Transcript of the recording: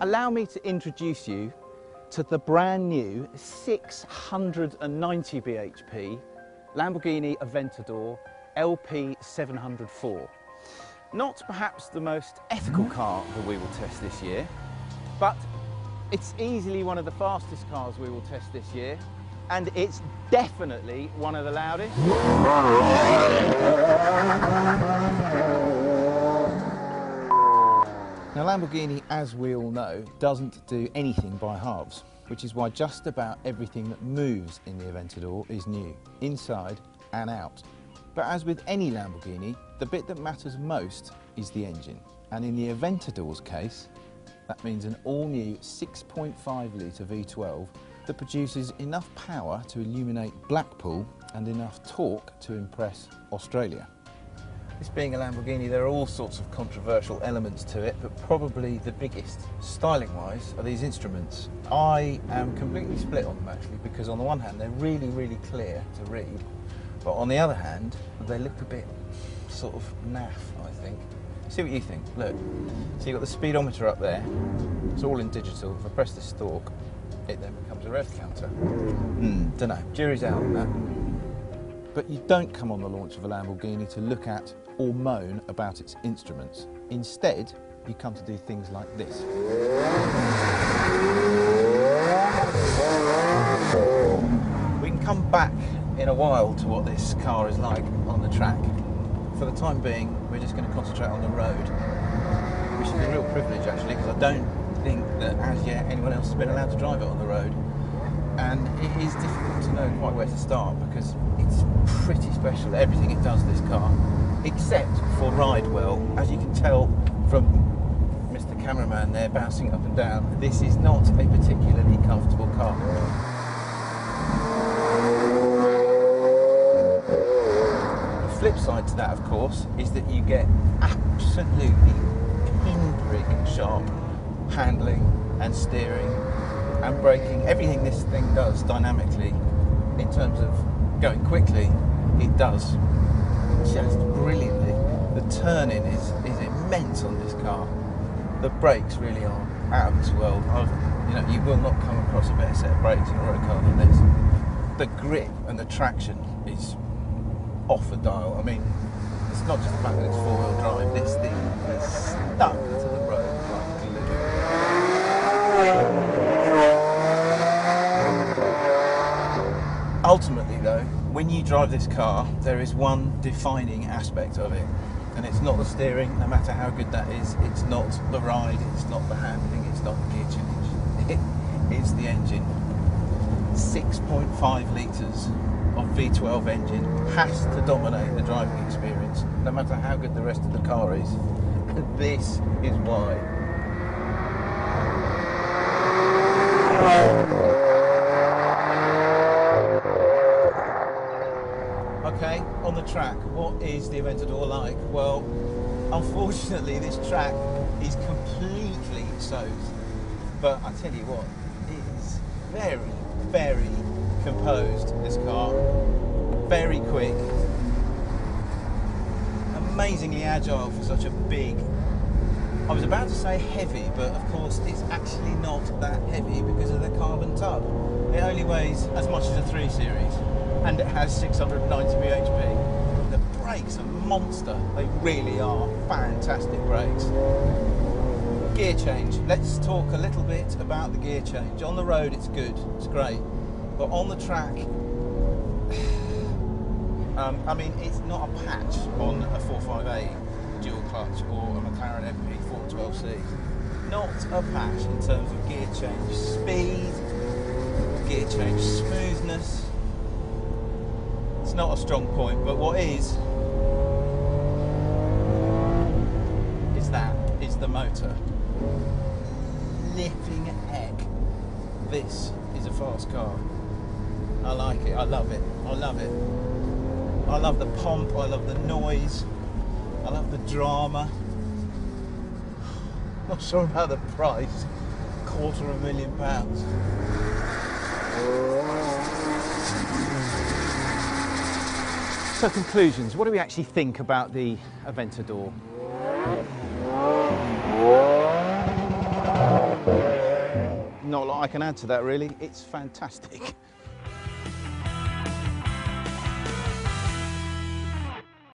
allow me to introduce you to the brand new 690 bhp Lamborghini Aventador LP 704. Not perhaps the most ethical car that we will test this year, but it's easily one of the fastest cars we will test this year, and it's definitely one of the loudest. Now, Lamborghini, as we all know, doesn't do anything by halves, which is why just about everything that moves in the Aventador is new, inside and out. But as with any Lamborghini, the bit that matters most is the engine. And in the Aventador's case, that means an all-new 6.5 litre V12 that produces enough power to illuminate Blackpool and enough torque to impress Australia. This being a Lamborghini, there are all sorts of controversial elements to it, but probably the biggest, styling-wise, are these instruments. I am completely split on them actually, because on the one hand they're really, really clear to read, but on the other hand they look a bit sort of naff, I think. See what you think. Look, so you've got the speedometer up there, it's all in digital. If I press the stalk, it then becomes a rev counter. Don't know, jury's out on that. But you don't come on the launch of a Lamborghini to look at or moan about its instruments. Instead, you come to do things like this. We can come back in a while to what this car is like on the track. For the time being, we're just going to concentrate on the road, which is a real privilege actually, because I don't think that as yet anyone else has been allowed to drive it on the road. And it is difficult to know quite where to start because it's pretty special, everything it does, this car, except for ride well. As you can tell from Mr. Cameraman there bouncing up and down, this is not a particularly comfortable car. The flip side to that, of course, is that you get absolutely pinprick sharp handling and steering and braking. Everything this thing does dynamically, in terms of going quickly, it does just brilliantly. The turning is immense on this car. The brakes really are out of this world. You will not come across a better set of brakes in a road car than this. The grip and the traction is off the dial. I mean, it's not just the fact that it's four-wheel drive. This thing is stuck to the road like glue. Ultimately though, when you drive this car, there is one defining aspect of it, and it's not the steering, no matter how good that is, it's not the ride, it's not the handling, it's not the gear change, it's the engine. 6.5 litres of V12 engine has to dominate the driving experience, no matter how good the rest of the car is, and this is why. Okay, on the track, what is the Aventador like? Well, unfortunately this track is completely soaked, but I tell you what, it is very, very composed, this car, very quick, amazingly agile for such a big, I was about to say heavy, but of course it's actually not that heavy because of the carbon tub. It only weighs as much as a 3 Series. And it has 690 bhp. The brakes are monster. They really are fantastic brakes. Gear change. Let's talk a little bit about the gear change. On the road it's good, it's great. But on the track, I mean, it's not a patch on a 458 dual clutch or a McLaren MP 412C. Not a patch in terms of gear change speed, gear change smoothness. It's not a strong point, but what is the motor. Flipping heck, this is a fast car. I like it, I love it, I love it. I love the pomp, I love the noise, I love the drama. Not sure about the price, £250,000. So conclusions, what do we actually think about the Aventador? Not a lot I can add to that really. It's fantastic.